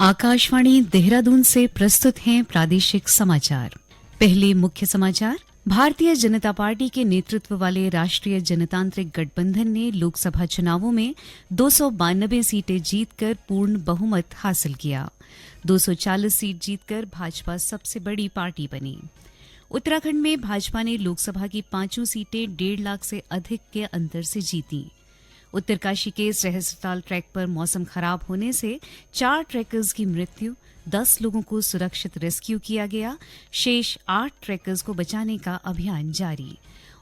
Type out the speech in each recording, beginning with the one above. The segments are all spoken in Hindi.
आकाशवाणी देहरादून से प्रस्तुत हैं प्रादेशिक समाचार। पहले मुख्य समाचार। भारतीय जनता पार्टी के नेतृत्व वाले राष्ट्रीय जनतांत्रिक गठबंधन ने लोकसभा चुनावों में 292 सीटें जीतकर पूर्ण बहुमत हासिल किया। 240 सीट जीतकर भाजपा सबसे बड़ी पार्टी बनी। उत्तराखंड में भाजपा ने लोकसभा की 5 सीटें 1.5 लाख से अधिक के अंतर से जीती। उत्तरकाशी के सहस्त्रताल ट्रैक पर मौसम खराब होने से 4 ट्रैकर्स की मृत्यु, 10 लोगों को सुरक्षित रेस्क्यू किया गया। शेष 8 ट्रैकर्स को बचाने का अभियान जारी।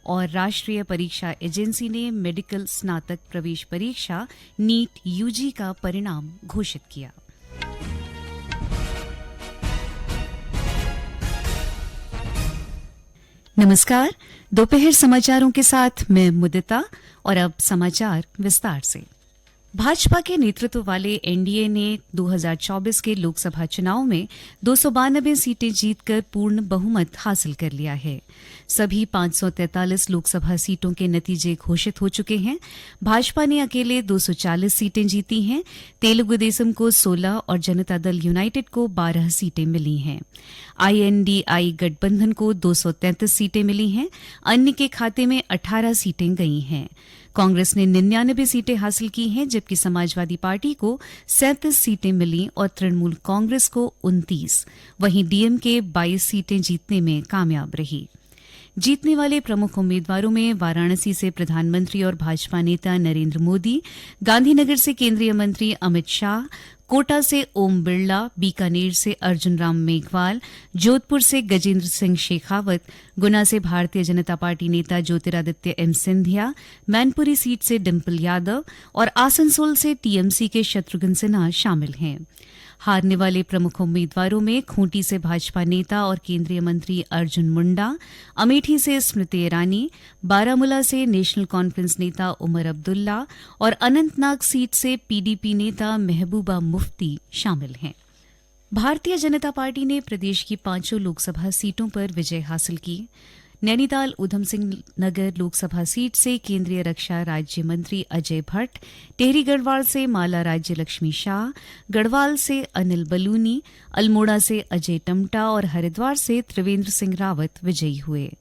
और राष्ट्रीय परीक्षा एजेंसी ने मेडिकल स्नातक प्रवेश परीक्षा नीट यूजी का परिणाम घोषित किया। नमस्कार, दोपहर समाचारों के साथ मैं मुदिता और अब समाचार विस्तार से। भाजपा के नेतृत्व वाले एनडीए ने 2024 के लोकसभा चुनाव में 292 सीटें जीतकर पूर्ण बहुमत हासिल कर लिया है। सभी 543 लोकसभा सीटों के नतीजे घोषित हो चुके हैं। भाजपा ने अकेले 240 सीटें जीती हैं। तेलुगु देशम को 16 और जनता दल यूनाइटेड को 12 सीटें मिली हैं। आईएनडीआई गठबंधन को 233 सीटें मिली हैं। अन्य के खाते में 18 सीटें गई हैं। कांग्रेस ने 99 सीटें हासिल की हैं, जबकि समाजवादी पार्टी को 37 सीटें मिली और तृणमूल कांग्रेस को 29। वहीं डीएमके 22 सीटें जीतने में कामयाब रही। जीतने वाले प्रमुख उम्मीदवारों में वाराणसी से प्रधानमंत्री और भाजपा नेता नरेंद्र मोदी, गांधीनगर से केंद्रीय मंत्री अमित शाह, कोटा से ओम बिरला, बीकानेर से अर्जुन राम मेघवाल, जोधपुर से गजेंद्र सिंह शेखावत, गुना से भारतीय जनता पार्टी नेता ज्योतिरादित्य एम सिंधिया, मैनपुरी सीट से डिम्पल यादव और आसनसोल से टीएमसी के शत्रुघ्न सिन्हा शामिल हैं। हारने वाले प्रमुख उम्मीदवारों में खूंटी से भाजपा नेता और केंद्रीय मंत्री अर्जुन मुंडा, अमेठी से स्मृति ईरानी, बारामूला से नेशनल कॉन्फ्रेंस नेता उमर अब्दुल्ला और अनंतनाग सीट से पीडीपी नेता महबूबा मुफ्ती शामिल हैं। भारतीय जनता पार्टी ने प्रदेश की 5 लोकसभा सीटों पर विजय हासिल की। नैनीताल उधम सिंह नगर लोकसभा सीट से केंद्रीय रक्षा राज्य मंत्री अजय भट्ट, टेहरी गढ़वाल से माला राज्य लक्ष्मी शाह, गढ़वाल से अनिल बलूनी, अल्मोड़ा से अजय टमटा और हरिद्वार से त्रिवेंद्र सिंह रावत विजयी हुए।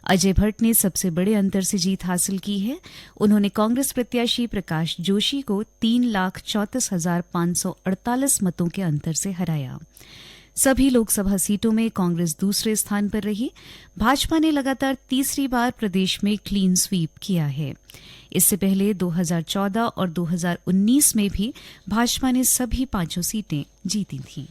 अजय भट्ट ने सबसे बड़े अंतर से जीत हासिल की है। उन्होंने कांग्रेस प्रत्याशी प्रकाश जोशी को 3,34,548 मतों के अंतर से हराया। सभी लोकसभा सीटों में कांग्रेस दूसरे स्थान पर रही। भाजपा ने लगातार तीसरी बार प्रदेश में क्लीन स्वीप किया है। इससे पहले 2014 और 2019 में भी भाजपा ने सभी 5 सीटें जीती थीं।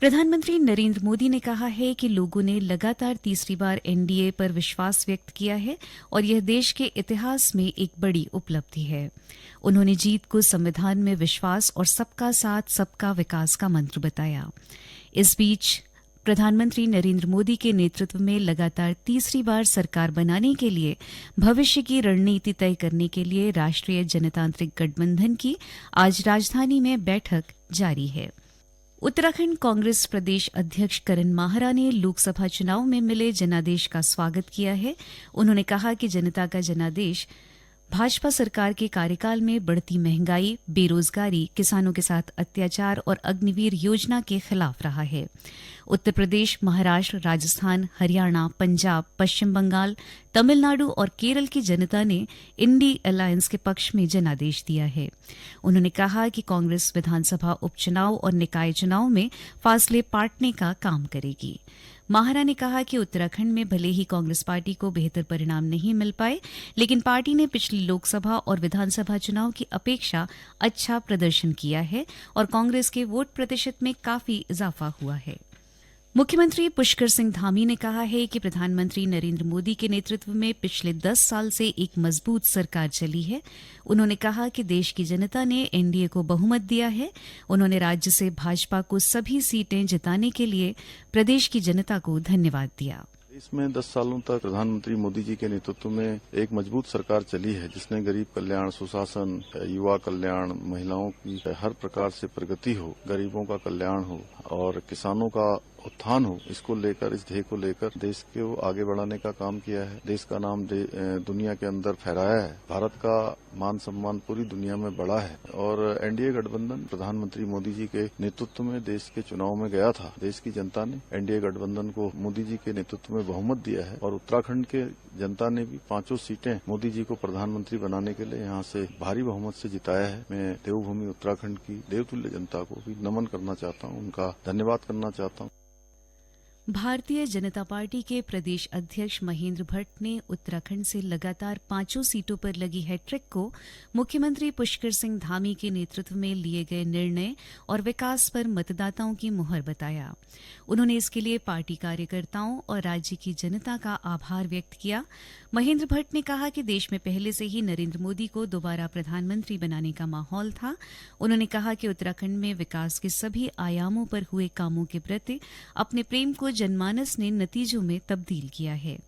प्रधानमंत्री नरेंद्र मोदी ने कहा है कि लोगों ने लगातार तीसरी बार एनडीए पर विश्वास व्यक्त किया है और यह देश के इतिहास में एक बड़ी उपलब्धि है। उन्होंने जीत को संविधान में विश्वास और सबका साथ सबका विकास का मंत्र बताया। इस बीच प्रधानमंत्री नरेंद्र मोदी के नेतृत्व में लगातार तीसरी बार सरकार बनाने के लिए भविष्य की रणनीति तय करने के लिए राष्ट्रीय जनतांत्रिक गठबंधन की आज राजधानी में बैठक जारी है। उत्तराखंड कांग्रेस प्रदेश अध्यक्ष करण माहरा ने लोकसभा चुनाव में मिले जनादेश का स्वागत किया है। उन्होंने कहा कि जनता का जनादेश भाजपा सरकार के कार्यकाल में बढ़ती महंगाई, बेरोजगारी, किसानों के साथ अत्याचार और अग्निवीर योजना के खिलाफ रहा है। उत्तर प्रदेश, महाराष्ट्र, राजस्थान, हरियाणा, पंजाब, पश्चिम बंगाल, तमिलनाडु और केरल की जनता ने इंडी अलायंस के पक्ष में जनादेश दिया है। उन्होंने कहा कि कांग्रेस विधानसभा उपचुनाव और निकाय चुनाव में फासले पाटने का काम करेगी। माहरा ने कहा कि उत्तराखंड में भले ही कांग्रेस पार्टी को बेहतर परिणाम नहीं मिल पाए, लेकिन पार्टी ने पिछली लोकसभा और विधानसभा चुनाव की अपेक्षा अच्छा प्रदर्शन किया है और कांग्रेस के वोट प्रतिशत में काफी इजाफा हुआ है। मुख्यमंत्री पुष्कर सिंह धामी ने कहा है कि प्रधानमंत्री नरेंद्र मोदी के नेतृत्व में पिछले 10 साल से एक मजबूत सरकार चली है। उन्होंने कहा कि देश की जनता ने एनडीए को बहुमत दिया है। उन्होंने राज्य से भाजपा को सभी सीटें जिताने के लिए प्रदेश की जनता को धन्यवाद दिया। इसमें 10 सालों तक प्रधानमंत्री मोदी जी के नेतृत्व में एक मजबूत सरकार चली है, जिसने गरीब कल्याण, सुशासन, युवा कल्याण, महिलाओं की हर प्रकार से प्रगति हो, गरीबों का कल्याण हो और किसानों का उत्थान हो, इसको लेकर, इस ध्येय को लेकर देश को आगे बढ़ाने का काम किया है। देश का नाम दुनिया के अंदर फहराया है। भारत का मान सम्मान पूरी दुनिया में बढ़ा है और एनडीए गठबंधन प्रधानमंत्री मोदी जी के नेतृत्व में देश के चुनाव में गया था। देश की जनता ने एनडीए गठबंधन को मोदी जी के नेतृत्व में बहुमत दिया है और उत्तराखंड के जनता ने भी 5 सीटें मोदी जी को प्रधानमंत्री बनाने के लिए यहां से भारी बहुमत से जिताया है। मैं देवभूमि उत्तराखंड की देवतुल्य जनता को भी नमन करना चाहता हूं, उनका धन्यवाद करना चाहता हूं। भारतीय जनता पार्टी के प्रदेश अध्यक्ष महेंद्र भट्ट ने उत्तराखंड से लगातार 5 सीटों पर लगी हैट्रिक को मुख्यमंत्री पुष्कर सिंह धामी के नेतृत्व में लिए गए निर्णय और विकास पर मतदाताओं की मुहर बताया। उन्होंने इसके लिए पार्टी कार्यकर्ताओं और राज्य की जनता का आभार व्यक्त किया। महेंद्र भट्ट ने कहा कि देश में पहले से ही नरेंद्र मोदी को दोबारा प्रधानमंत्री बनाने का माहौल था। उन्होंने कहा कि उत्तराखंड में विकास के सभी आयामों पर हुए कामों के प्रति अपने प्रेम को जनमानस ने नतीजों में तब्दील किया है।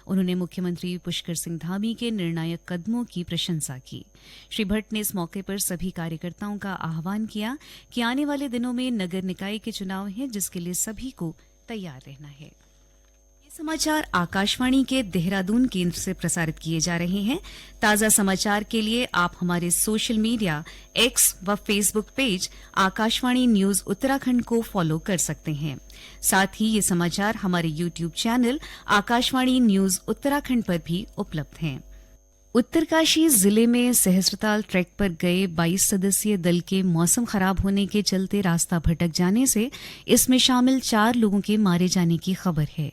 उन्होंने मुख्यमंत्री पुष्कर सिंह धामी के निर्णायक कदमों की प्रशंसा की। श्री भट्ट ने इस मौके पर सभी कार्यकर्ताओं का आह्वान किया कि आने वाले दिनों में नगर निकाय के चुनाव हैं, जिसके लिए सभी को तैयार रहना है। ये समाचार आकाशवाणी के देहरादून केंद्र से प्रसारित किए जा रहे हैं। ताजा समाचार के लिए आप हमारे सोशल मीडिया एक्स व Facebook page Akashvani news Uttarakhand को फॉलो कर सकते हैं। साथ ही ये समाचार हमारे YouTube channel Akashvani news Uttarakhand पर भी उपलब्ध हैं। उत्तरकाशी जिले में सहस्त्रताल ट्रैक पर गए 22 सदस्यीय दल के मौसम खराब होने के चलते रास्ता भटक जाने से इसमें शामिल 4 लोगों के मारे जाने की खबर है।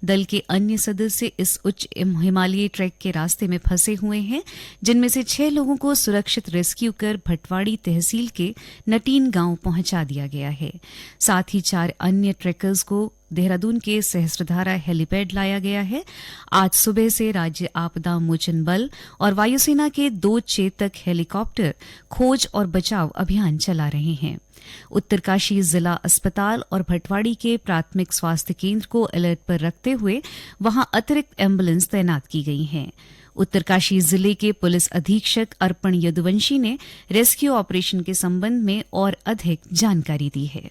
दल के अन्य सदस्य इस उच्च हिमालयी ट्रैक के रास्ते में फंसे हुए हैं, जिनमें से 6 लोगों को सुरक्षित रेस्क्यू कर भटवाड़ी तहसील के नटीन गांव पहुंचा दिया गया है। साथ ही 4 अन्य ट्रैकर्स को देहरादून के सहस्त्रधारा हेलीपैड लाया गया है। आज सुबह से राज्य आपदा मोचन बल और वायुसेना के 2 चेतक हेलीकॉप्टर खोज और बचाव अभियान चला रहे हैं। उत्तरकाशी जिला अस्पताल और भटवाड़ी के प्राथमिक स्वास्थ्य केंद्र को अलर्ट पर रखते हुए वहां अतिरिक्त एम्बुलेंस तैनात की गई हैं। उत्तरकाशी जिले के पुलिस अधीक्षक अर्पण यदुवंशी ने रेस्क्यू ऑपरेशन के संबंध में और अधिक जानकारी दी है।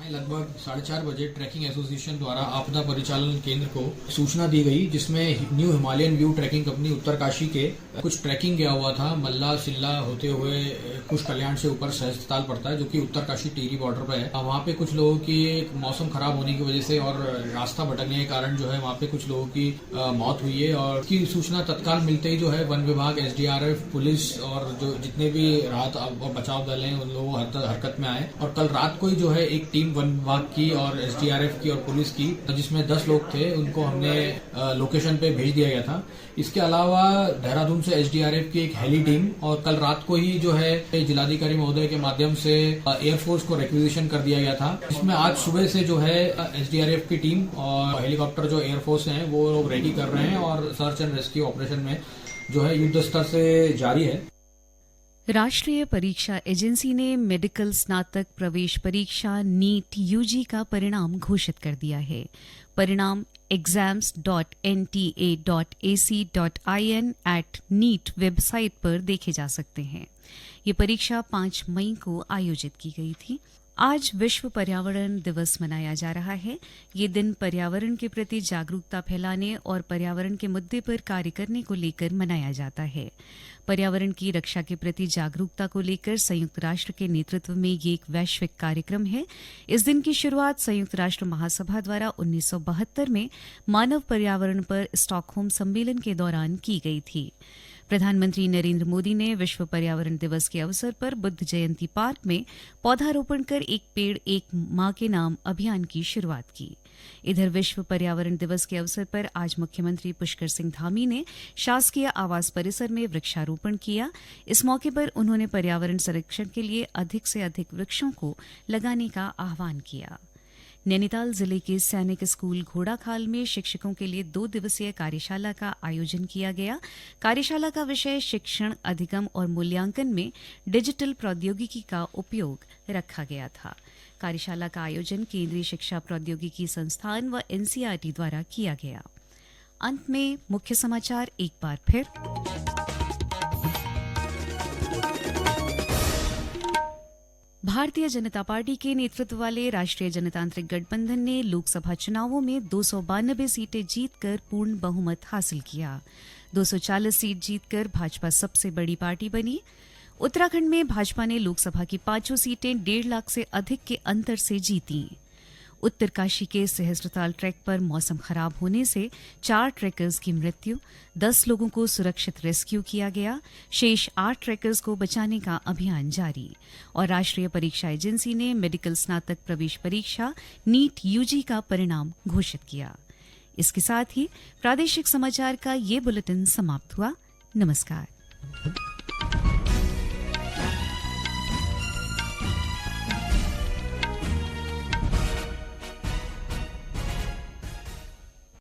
लगभग 4:30 बजे ट्रैकिंग एसोसिएशन द्वारा आपदा परिचालन केंद्र को सूचना दी गई, जिसमें new Himalayan view trekking company Uttarkashi के कुछ ट्रैकिंग गया हुआ था। मल्ला सिल्ला होते हुए कुछ कल्याण से ऊपर सहस्त्रताल पड़ता है, जो कि उत्तरकाशी टिहरी बॉर्डर पर है। वहाँ पे कुछ लोगों की मौसम खराब होने की वजह से और रास्ता भटकने के कारण जो है वहाँ पे कुछ लोगों की मौत हुई है। और इसकी सूचना तत्काल मिलते ही जो है वन विभाग, एसडीआरएफ, पुलिस और जो जितने भी राहत और बचाव दल हैं उन लोगों हरकत में आए। और कल रात को ही जो है एक टीम वन विभाग की और एसडीआरएफ की और पुलिस की, जिसमें 10 लोग थे, उनको हमने लोकेशन पे भेज दिया गया था। इसके अलावा देहरादून से एसडीआरएफ की एक हेली टीम और कल रात को ही जो है जिलाधिकारी महोदय के माध्यम से एयरफोर्स को रिक्विजिशन कर दिया गया था, जिसमें आज सुबह से जो है एसडीआरएफ की टीम और हेलीकॉप्टर जो एयरफोर्स हैं वो लोग रेडी कर रहे हैं और सर्च एंड रेस्क्यू ऑपरेशन में जो है युद्ध स्तर से जारी है। राष्ट्रीय परीक्षा एजेंसी ने मेडिकल स्नातक प्रवेश परीक्षा नीट यूजी का परिणाम घोषित कर दिया है। परिणाम exams.nta.ac.in/NEET वेबसाइट पर देखे जा सकते हैं। ये परीक्षा 5 मई को आयोजित की गई थी। आज विश्व पर्यावरण दिवस मनाया जा रहा है। ये दिन पर्यावरण के प्रति जागरूकता फैलाने और पर्यावरण के मुद्दे पर कार्य करने को लेकर मनाया जाता है। पर्यावरण की रक्षा के प्रति जागरूकता को लेकर संयुक्त राष्ट्र के नेतृत्व में ये एक वैश्विक कार्यक्रम है। इस दिन की शुरुआत संयुक्त राष्ट्र महासभा द्वारा 1972 में मानव पर्यावरण पर स्टॉकहोम सम्मेलन के दौरान की गई थी। प्रधानमंत्री नरेंद्र मोदी ने विश्व पर्यावरण दिवस के अवसर पर बुद्ध जयंती पार्क में पौधारोपण कर एक पेड़ एक मां के नाम अभियान की शुरुआत की। इधर विश्व पर्यावरण दिवस के अवसर पर आज मुख्यमंत्री पुष्कर सिंह धामी ने शासकीय आवास परिसर में वृक्षारोपण किया। इस मौके पर उन्होंने पर्यावरण संरक्षण के लिए अधिक से अधिक वृक्षों को लगाने का आह्वान किया। नैनीताल जिले के सैनिक स्कूल घोड़ाखाल में शिक्षकों के लिए 2 दिवसीय कार्यशाला का आयोजन किया गया। कार्यशाला का विषय शिक्षण, अधिगम और मूल्यांकन में डिजिटल प्रौद्योगिकी का उपयोग रखा गया था। कार्यशाला का आयोजन केंद्रीय शिक्षा प्रौद्योगिकी संस्थान व एनसीईआरटी द्वारा किया गया। अंत में मुख्य समाचार एक बार फिर। भारतीय जनता पार्टी के नेतृत्व वाले राष्ट्रीय जनतांत्रिक गठबंधन ने लोकसभा चुनावों में 292 सीटें जीतकर पूर्ण बहुमत हासिल किया। 240 सीट जीतकर भाजपा सबसे बड़ी पार्टी बनी। उत्तराखंड में भाजपा ने लोकसभा की 5 सीटें 1.5 लाख से अधिक के अंतर से जीतीं। उत्तरकाशी के सहस्त्रताल ट्रैक पर मौसम खराब होने से 4 ट्रैकर्स की मृत्यु, 10 लोगों को सुरक्षित रेस्क्यू किया गया। शेष 8 ट्रैकर्स को बचाने का अभियान जारी। और राष्ट्रीय परीक्षा एजेंसी ने मेडिकल स्नातक प्रवेश परीक्षा नीट यूजी का परिणाम घोषित किया। इसके साथ ही प्रादेशिक समाचार का ये बुलेटिन समाप्त हुआ। नमस्कार।